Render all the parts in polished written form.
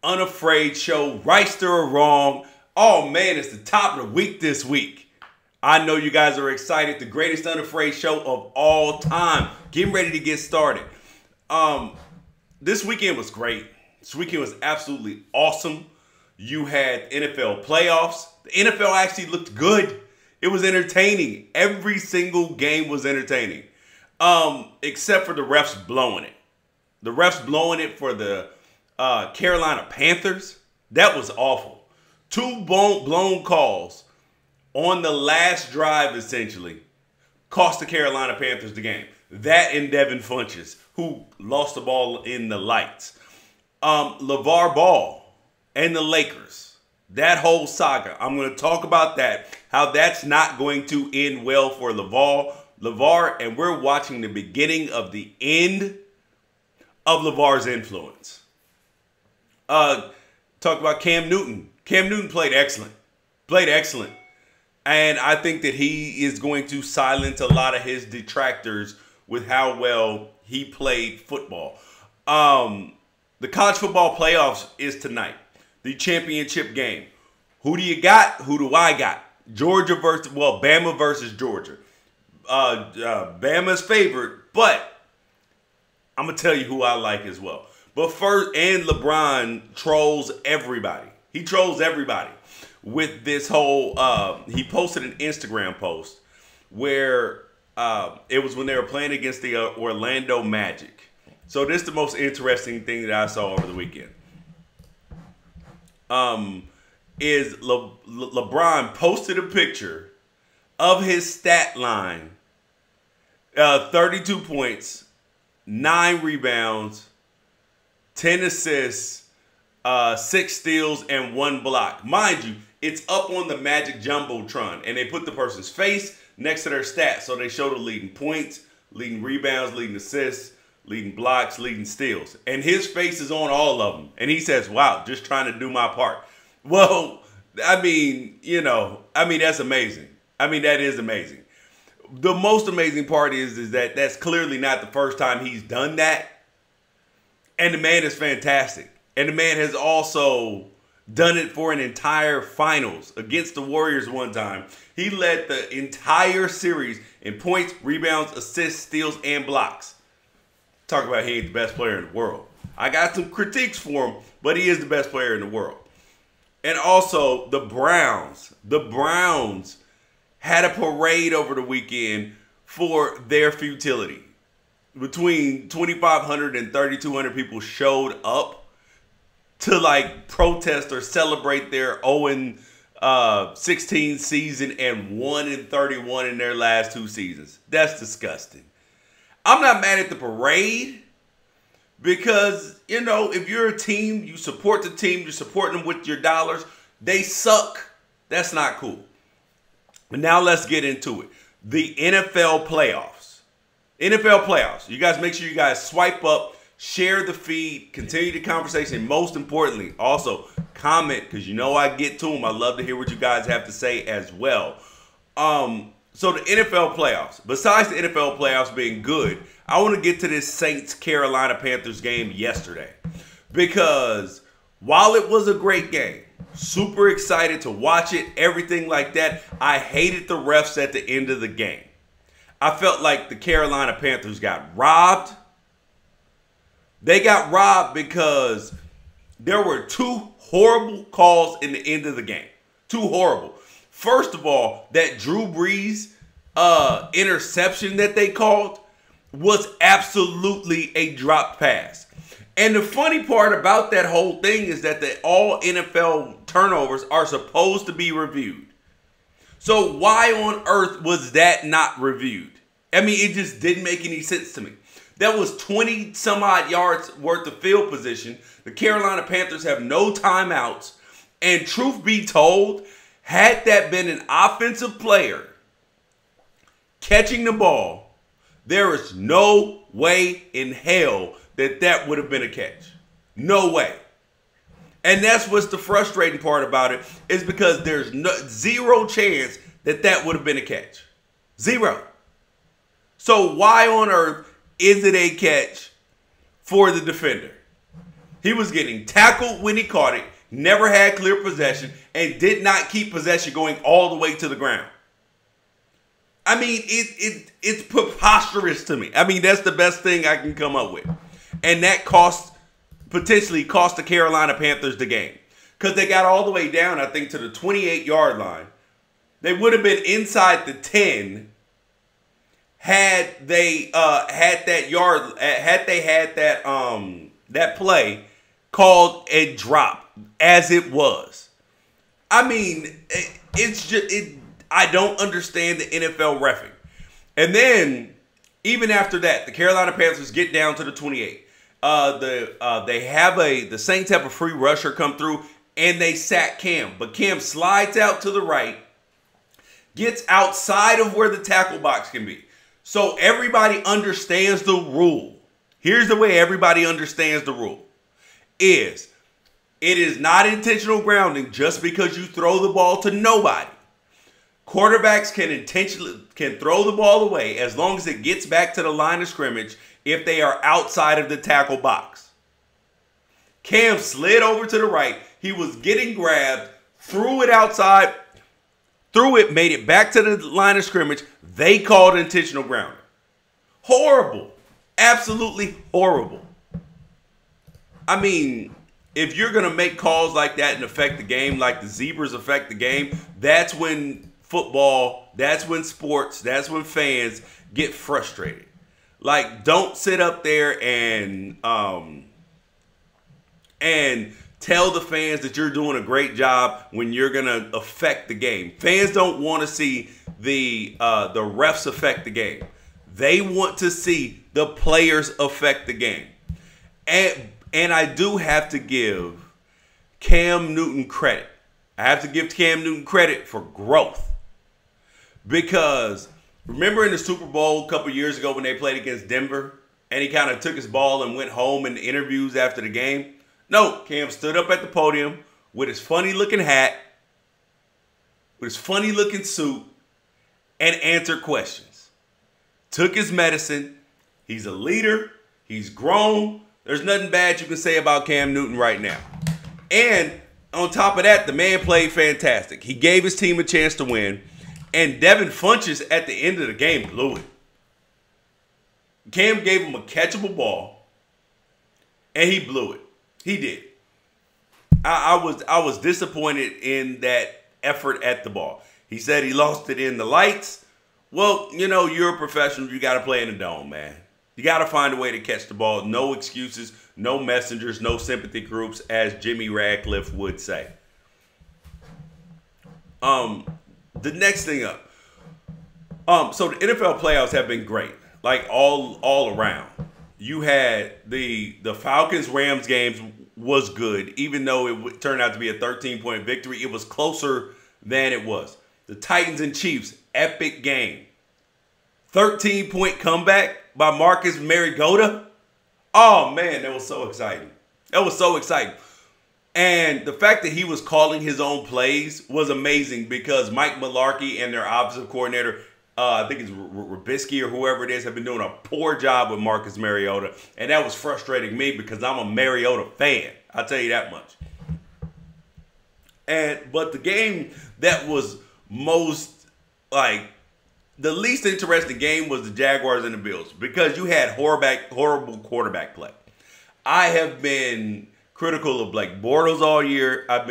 Unafraid Show, right or wrong. Oh man, it's the top of the week this week. I know you guys are excited. The greatest Unafraid Show of all time. Getting ready to get started. This weekend was great. This weekend was absolutely awesome. You had NFL playoffs. The NFL actually looked good. It was entertaining. Every single game was entertaining. Except for the refs blowing it. The refs blowing it for the Carolina Panthers. That was awful. Two blown calls on the last drive, essentially, cost the Carolina Panthers the game. That and Devin Funchess, who lost the ball in the lights. Lavar Ball and the Lakers. That whole saga. I'm going to talk about that. How that's not going to end well for LaVar, and we're watching the beginning of the end of LaVar's influence. Talk about Cam Newton. Cam Newton played excellent. And I think that he is going to silence a lot of his detractors with how well he played football. The college football playoffs is tonight. The championship game. Who do you got? Who do I got? Bama versus Georgia. Bama's favored, but I'm going to tell you who I like as well. But first, and LeBron trolls everybody. He trolls everybody with this whole, he posted an Instagram post where it was when they were playing against the Orlando Magic. So this is the most interesting thing that I saw over the weekend. Is LeBron posted a picture of his stat line. 32 points, 9 rebounds, 10 assists, 6 steals, and 1 block. Mind you, it's up on the Magic Jumbotron, and they put the person's face next to their stats. So they show the leading points, leading rebounds, leading assists, leading blocks, leading steals. And his face is on all of them. And he says, wow, just trying to do my part. Well, that's amazing. That is amazing. The most amazing part is that that's clearly not the first time he's done that. And the man is fantastic. And the man has also done it for an entire finals against the Warriors one time. He led the entire series in points, rebounds, assists, steals, and blocks. Talk about he ain't the best player in the world. I got some critiques for him, but he is the best player in the world. And also, the Browns. The Browns had a parade over the weekend for their futility. Between 2,500 and 3,200 people showed up to protest or celebrate their 0-16 season and 1-31 in their last 2 seasons. That's disgusting. I'm not mad at the parade because, if you're a team, you support the team, you're supporting them with your dollars. They suck. That's not cool. But now let's get into it. The NFL playoffs. NFL playoffs. You guys make sure you guys swipe up, share the feed, continue the conversation. Most importantly, also comment because I get to them. I love to hear what you guys have to say as well. So the NFL playoffs. Besides the NFL playoffs being good, I want to get to this Saints-Carolina Panthers game yesterday. Because while it was a great game, super excited to watch it, everything like that, I hated the refs at the end of the game. I felt like the Carolina Panthers got robbed. They got robbed because there were 2 horrible calls in the end of the game. 2 horrible. First of all, that Drew Brees interception that they called was absolutely a dropped pass. And the funny part about that whole thing is that all NFL turnovers are supposed to be reviewed. So why on earth was that not reviewed? It just didn't make any sense to me. That was 20 some odd yards worth of field position. The Carolina Panthers have no timeouts. And truth be told, had that been an offensive player catching the ball, there is no way in hell that would have been a catch. No way. And that's what's the frustrating part about it is because there's zero chance that would have been a catch. Zero. So why on earth is it a catch for the defender? He was getting tackled when he caught it, never had clear possession, and did not keep possession going all the way to the ground. I mean, it's preposterous to me. I mean, that's the best thing I can come up with. And that potentially cost the Carolina Panthers the game. Because they got all the way down, I think, to the 28-yard line. They would have been inside the 10 had they had that play called a drop as it was. I mean, I don't understand the NFL reffing. And then, even after that, the Carolina Panthers get down to the 28. The Saints have a free rusher come through, and they sack Cam. But Cam slides out to the right, gets outside of where the tackle box can be. So everybody understands the rule. Here's the way everybody understands the rule. It is not intentional grounding just because you throw the ball to nobody. Quarterbacks can throw the ball away as long as it gets back to the line of scrimmage if they are outside of the tackle box. Cam slid over to the right. He was getting grabbed, threw it outside, made it back to the line of scrimmage. They called intentional grounding. Horrible. Absolutely horrible. I mean, if you're going to make calls like that and affect the game, like the zebras affect the game, that's when football, that's when sports, that's when fans get frustrated. Like, don't sit up there and tell the fans that you're doing a great job when you're going to affect the game. Fans don't want to see the refs affect the game. They want to see the players affect the game. And I do have to give Cam Newton credit. I have to give Cam Newton credit for growth. Because remember in the Super Bowl a couple years ago when they played against Denver and he kind of took his ball and went home in the interviews after the game? No, Cam stood up at the podium with his funny-looking hat, with his funny-looking suit, and answered questions. Took his medicine. He's a leader. He's grown. There's nothing bad you can say about Cam Newton right now. And on top of that, the man played fantastic. He gave his team a chance to win. And Devin Funchess at the end of the game blew it. Cam gave him a catchable ball, and he blew it. He did. I was disappointed in that effort at the ball. He said he lost it in the lights. Well, you know, you're a professional. You got to play in the dome, man. You got to find a way to catch the ball. No excuses, no messengers, no sympathy groups, as Jimmy Radcliffe would say. The next thing up. So the NFL playoffs have been great, like all around. You had the Falcons-Rams games was good, even though it turned out to be a 13-point victory. It was closer than it was. The Titans and Chiefs, epic game. 13-point comeback by Marcus Mariota. Oh, man, that was so exciting. That was so exciting. And the fact that he was calling his own plays was amazing because Mike Mularkey and their offensive coordinator, I think it's Rubisky or whoever it is, have been doing a poor job with Marcus Mariota. And that was frustrating me because I'm a Mariota fan. I'll tell you that much. But the game that was the least interesting game was the Jaguars and the Bills because you had horrible quarterback play. I have been critical of Blake Bortles all year. I've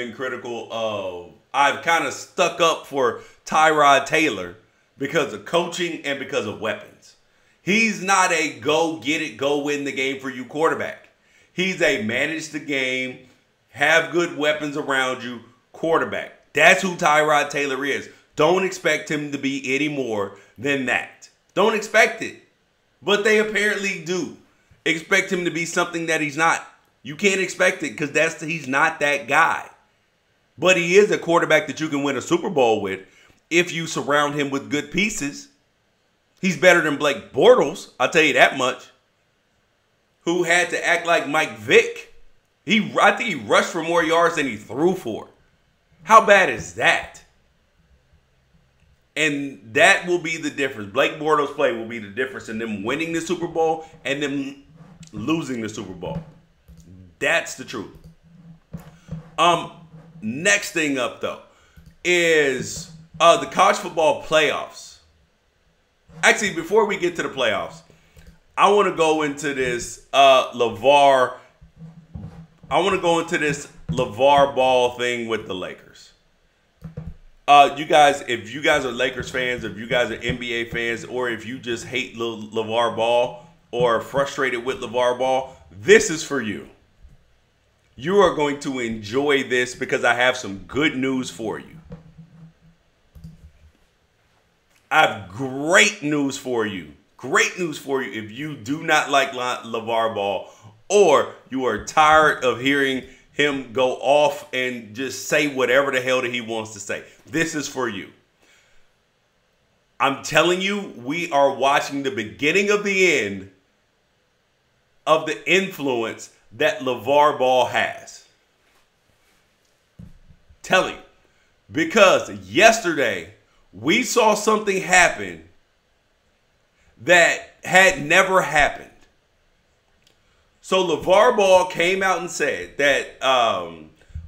kind of stuck up for Tyrod Taylor because of coaching and because of weapons. He's not a go get it, go win the game for you quarterback. He's a manage the game, have good weapons around you quarterback. That's who Tyrod Taylor is. Don't expect him to be any more than that. Don't expect it. But they apparently do expect him to be something that he's not. You can't expect it because he's not that guy. But he is a quarterback that you can win a Super Bowl with if you surround him with good pieces. He's better than Blake Bortles, I'll tell you that much, who had to act like Mike Vick. I think he rushed for more yards than he threw for. How bad is that? And that will be the difference. Blake Bortles' play will be the difference in them winning the Super Bowl and them losing the Super Bowl. That's the truth. Next thing up though is the college football playoffs. Actually, before we get to the playoffs, I want to go into this Lavar Ball thing with the Lakers. You guys, if you guys are Lakers fans, if you guys are NBA fans, or if you just hate Lavar Ball or are frustrated with Lavar Ball, this is for you. You are going to enjoy this because I have some good news for you. I have great news for you. Great news for you if you do not like Lavar Ball or you are tired of hearing him go off and just say whatever the hell that he wants to say. This is for you. I'm telling you, we are watching the beginning of the end of the influence that Lavar Ball has. Telling you. Because yesterday, we saw something happen that had never happened. So Lavar Ball came out and said that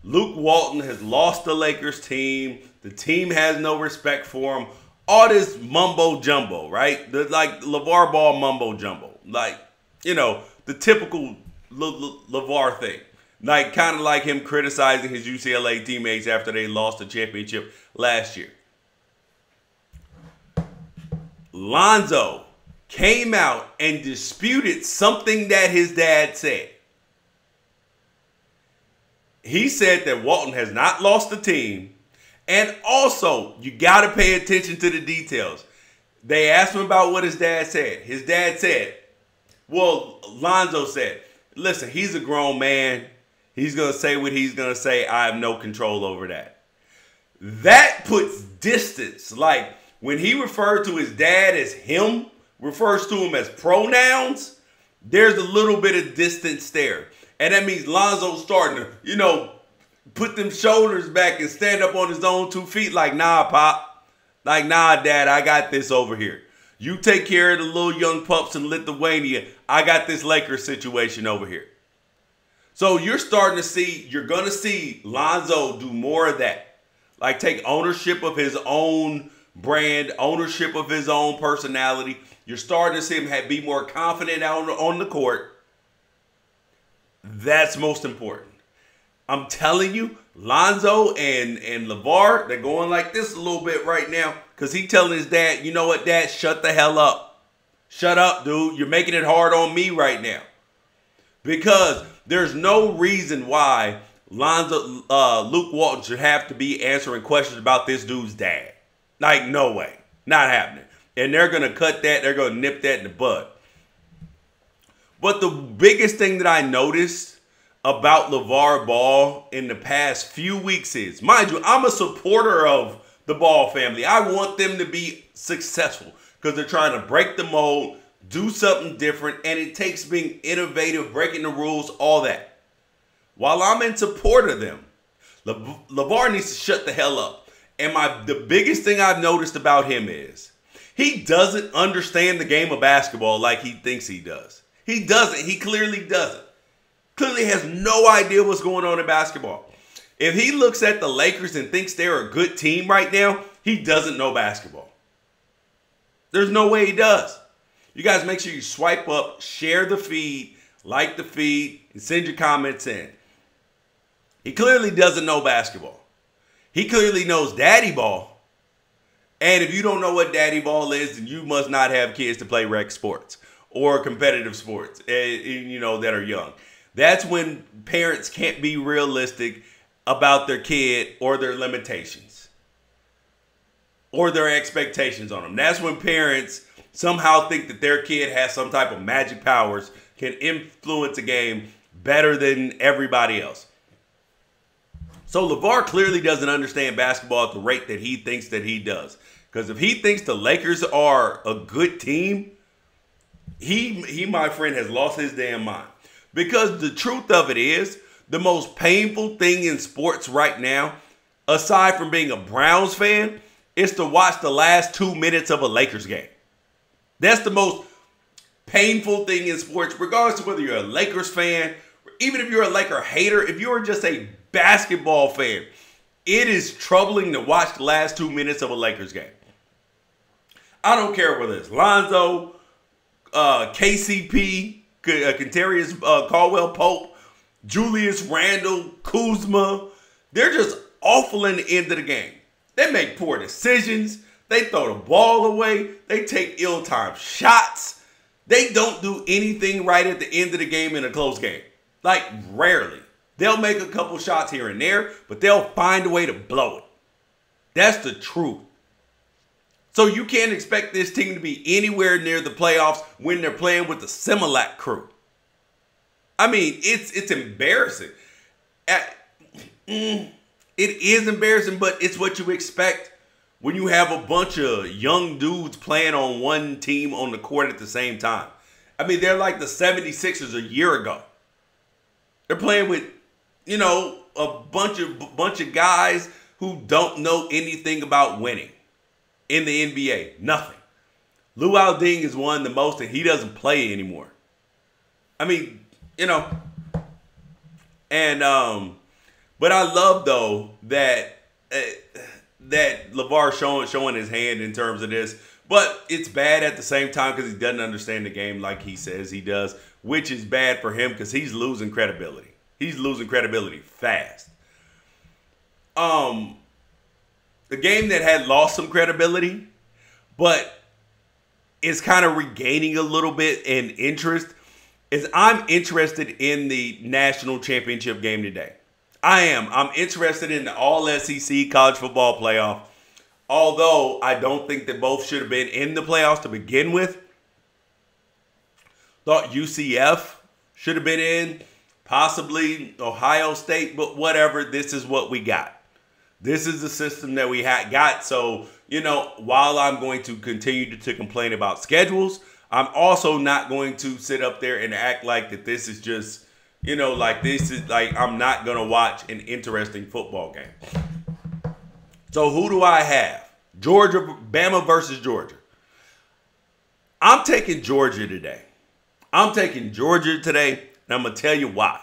Luke Walton has lost the Lakers team. The team has no respect for him. All this mumbo jumbo, right? Like Lavar Ball mumbo jumbo. Like, you know, the typical Lavar thing. Like, kind of like him criticizing his UCLA teammates after they lost the championship last year. Lonzo came out and disputed something that his dad said. He said that Walton has not lost the team. And also, you got to pay attention to the details. They asked him about what his dad said. His dad said, well, Lonzo said, listen, he's a grown man. He's going to say what he's going to say. I have no control over that. That puts distance. Like, when he referred to his dad as him, refers to him as pronouns, there's a little bit of distance there. And that means Lonzo's starting to, you know, put them shoulders back and stand up on his own 2 feet like, nah, Pop. Like, nah, Dad, I got this over here. You take care of the little young pups in Lithuania. I got this Lakers situation over here. So you're going to see Lonzo do more of that. Like, take ownership of his own brand, ownership of his own personality. You're starting to see him be more confident out on the court. That's most important. I'm telling you, Lonzo and Lavar, they're going like this a little bit right now because he's telling his dad, you know what, Dad, shut the hell up. Shut up, dude. You're making it hard on me right now. Because there's no reason why Luke Walton should have to be answering questions about this dude's dad. Like, no way. Not happening. And they're going to cut that. They're going to nip that in the bud. But the biggest thing that I noticed about Lavar Ball in the past few weeks is, mind you, I'm a supporter of the Ball family. I want them to be successful because they're trying to break the mold, do something different, and it takes being innovative, breaking the rules, all that. While I'm in support of them, Lavar needs to shut the hell up. And the biggest thing I've noticed about him is he doesn't understand the game of basketball like he thinks he does. He doesn't. He clearly doesn't. Clearly has no idea what's going on in basketball. If he looks at the Lakers and thinks they're a good team right now, he doesn't know basketball. There's no way he does. You guys make sure you swipe up, share the feed, like the feed, and send your comments in. He clearly doesn't know basketball. He clearly knows daddy ball. And if you don't know what daddy ball is, then you must not have kids to play rec sports or competitive sports, you know, that are young. That's when parents can't be realistic about their kid or their limitations or their expectations on them. That's when parents somehow think that their kid has some type of magic powers, can influence a game better than everybody else. So Lavar clearly doesn't understand basketball at the rate that he thinks that he does. Because if he thinks the Lakers are a good team, he, my friend, has lost his damn mind. Because the truth of it is, the most painful thing in sports right now, aside from being a Browns fan, is to watch the last 2 minutes of a Lakers game. That's the most painful thing in sports, regardless of whether you're a Lakers fan, even if you're a Laker hater, if you're just a basketball fan, it is troubling to watch the last 2 minutes of a Lakers game. I don't care whether it's Lonzo, KCP, Kentarius Caldwell Pope, Julius Randle, Kuzma. They're just awful in the end of the game. They make poor decisions. They throw the ball away. They take ill-timed shots. They don't do anything right at the end of the game in a close game. Like, rarely. They'll make a couple shots here and there, but they'll find a way to blow it. That's the truth. So you can't expect this team to be anywhere near the playoffs when they're playing with the Similac crew. I mean, it's embarrassing. It is embarrassing, but it's what you expect when you have a bunch of young dudes playing on one team on the court at the same time. I mean, they're like the 76ers a year ago. They're playing with, you know, a bunch of guys who don't know anything about winning in the NBA. Nothing. Lou Alding has won the most, and he doesn't play anymore. I mean, you know, and but I love though that LaVar showing his hand in terms of this, but it's bad at the same time because he doesn't understand the game like he says he does, which is bad for him because he's losing credibility. He's losing credibility fast. The game that had lost some credibility, but is kind of regaining a little bit in interest, is I'm interested in the national championship game today. I am. I'm interested in the All-SEC college football playoff, although I don't think that both should have been in the playoffs to begin with. Thought UCF should have been in, possibly Ohio State, but whatever. This is what we got. This is the system that we got. So, you know, while I'm going to continue to complain about schedules, I'm also not going to sit up there and act like that this is just, you know, like this is like I'm not going to watch an interesting football game. So who do I have? Bama versus Georgia. I'm taking Georgia today. I'm taking Georgia today, and I'm going to tell you why.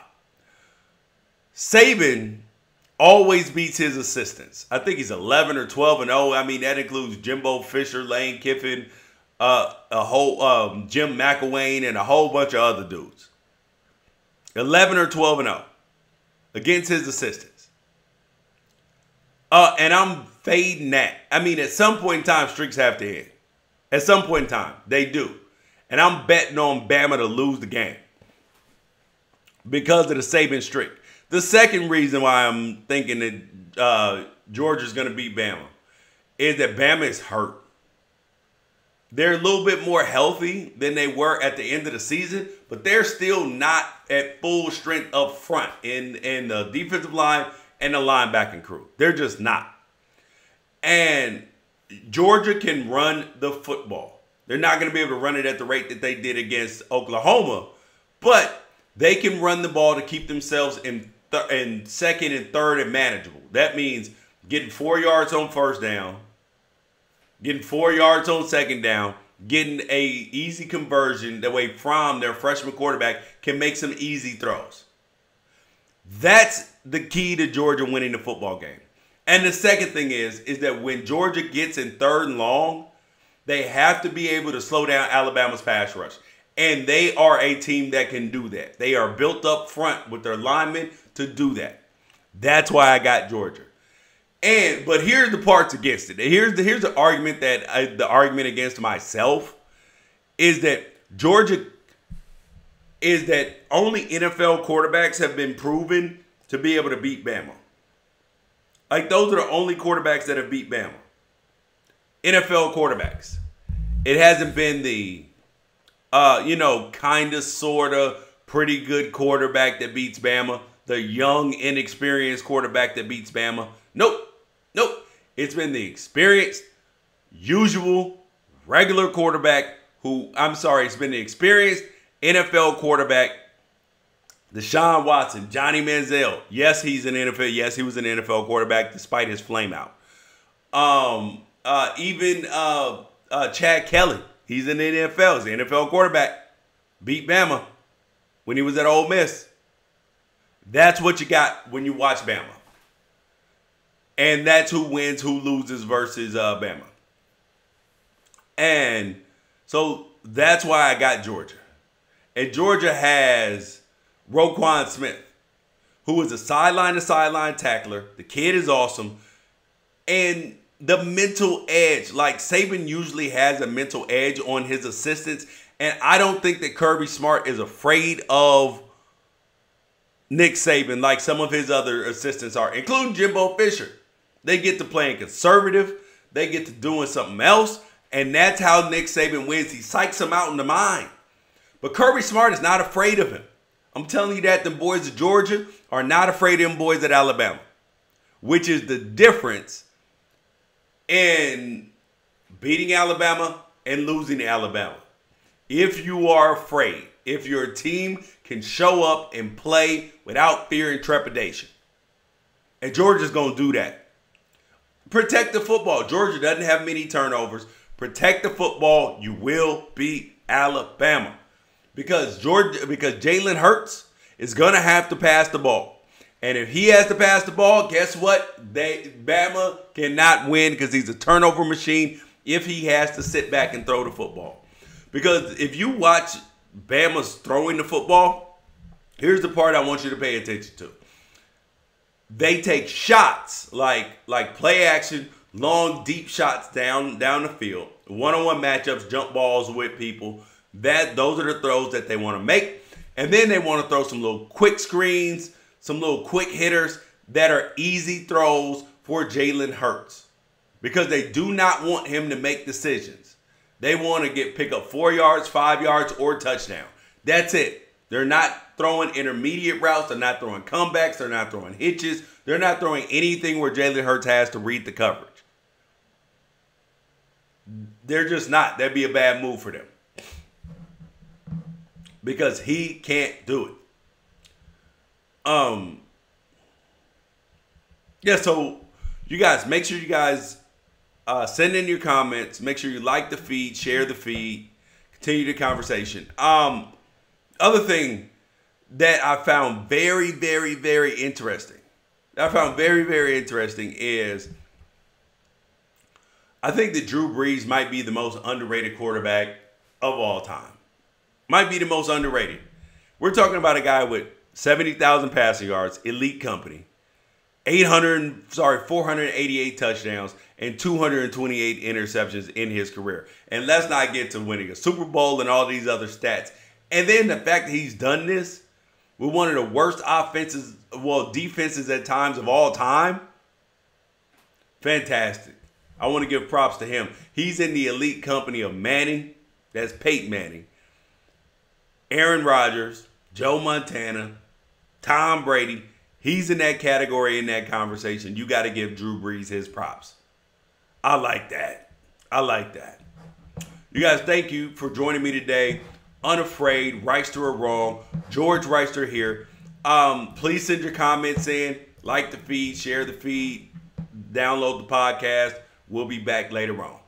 Saban always beats his assistants. I think he's 11 or 12-0. I mean, that includes Jimbo Fisher, Lane Kiffin, Jim McElwain, and a whole bunch of other dudes. 11 or 12-0 against his assistants. And I'm fading that. I mean, at some point in time, streaks have to end. At some point in time, they do. And I'm betting on Bama to lose the game because of the Saban streak. The second reason why I'm thinking that Georgia's going to beat Bama is that Bama is hurt. They're a little bit more healthy than they were at the end of the season, but they're still not at full strength up front in the defensive line and the linebacking crew. They're just not. And Georgia can run the football. They're not going to be able to run it at the rate that they did against Oklahoma, but they can run the ball to keep themselves in second and third and manageable. That means getting 4 yards on first down, getting 4 yards on second down, getting a easy conversion. That way Fromm, their freshman quarterback, can make some easy throws. That's the key to Georgia winning the football game. And the second thing is that when Georgia gets in third and long, they have to be able to slow down Alabama's pass rush. And they are a team that can do that. They are built up front with their linemen to do that. That's why I got Georgia. But here's the parts against it. Here's the argument the argument against myself is that Georgia is that only NFL quarterbacks have been proven to be able to beat Bama. Like those are the only quarterbacks that have beat Bama. NFL quarterbacks. It hasn't been the kind of, sort of, pretty good quarterback that beats Bama. The young, inexperienced quarterback that beats Bama. Nope. It's been the experienced, usual, regular quarterback it's been the experienced NFL quarterback, Deshaun Watson, Johnny Manziel. Yes, he's an NFL. Yes, he was an NFL quarterback despite his flame out. Even Chad Kelly. He's in the NFL. He's an NFL quarterback. Beat Bama when he was at Ole Miss. That's what you got when you watch Bama. And that's who wins, who loses versus Bama. And so that's why I got Georgia. And Georgia has Roquan Smith, who is a sideline-to-sideline tackler. The kid is awesome. And the mental edge, like Saban usually has a mental edge on his assistants. And I don't think that Kirby Smart is afraid of Nick Saban like some of his other assistants are, including Jimbo Fisher. They get to playing conservative. They get to doing something else. And that's how Nick Saban wins. He psychs them out in the mind. But Kirby Smart is not afraid of him. I'm telling you that the boys of Georgia are not afraid of them boys at Alabama, which is the difference in beating Alabama and losing to Alabama. If you are afraid, if your team can show up and play without fear and trepidation. And Georgia's going to do that. Protect the football. Georgia doesn't have many turnovers. Protect the football. You will beat Alabama. Because Jalen Hurts is going to have to pass the ball. And if he has to pass the ball, guess what? Bama cannot win because he's a turnover machine if he has to sit back and throw the football. Because if you watch Bama's throwing the football, here's the part I want you to pay attention to. They take shots like play action, long, deep shots down the field, one-on-one matchups, jump balls with people. Those are the throws that they want to make. And then they want to throw some little quick screens, some little quick hitters that are easy throws for Jalen Hurts. Because they do not want him to make decisions. They want to pick up 4 yards, 5 yards, or touchdown. That's it. They're not throwing intermediate routes. They're not throwing comebacks. They're not throwing hitches. They're not throwing anything where Jalen Hurts has to read the coverage. They're just not. That'd be a bad move for them. Because he can't do it. Yeah, so you guys, make sure you guys send in your comments. Make sure you like the feed, share the feed, continue the conversation. Other thing that I found very, very, very interesting. Is I think that Drew Brees might be the most underrated quarterback of all time. Might be the most underrated. We're talking about a guy with 70,000 passing yards, elite company, 488 touchdowns, and 228 interceptions in his career. And let's not get to winning a Super Bowl and all these other stats. And then the fact that he's done this with one of the worst defenses at times of all time. Fantastic. I want to give props to him. He's in the elite company of Manning. That's Peyton Manning. Aaron Rodgers, Joe Montana, Tom Brady. He's in that category, in that conversation. You got to give Drew Brees his props. I like that. You guys, thank you for joining me today. Unafraid, Reister or Wrong. George Reister here. Please send your comments in. Like the feed, share the feed, download the podcast. We'll be back later on.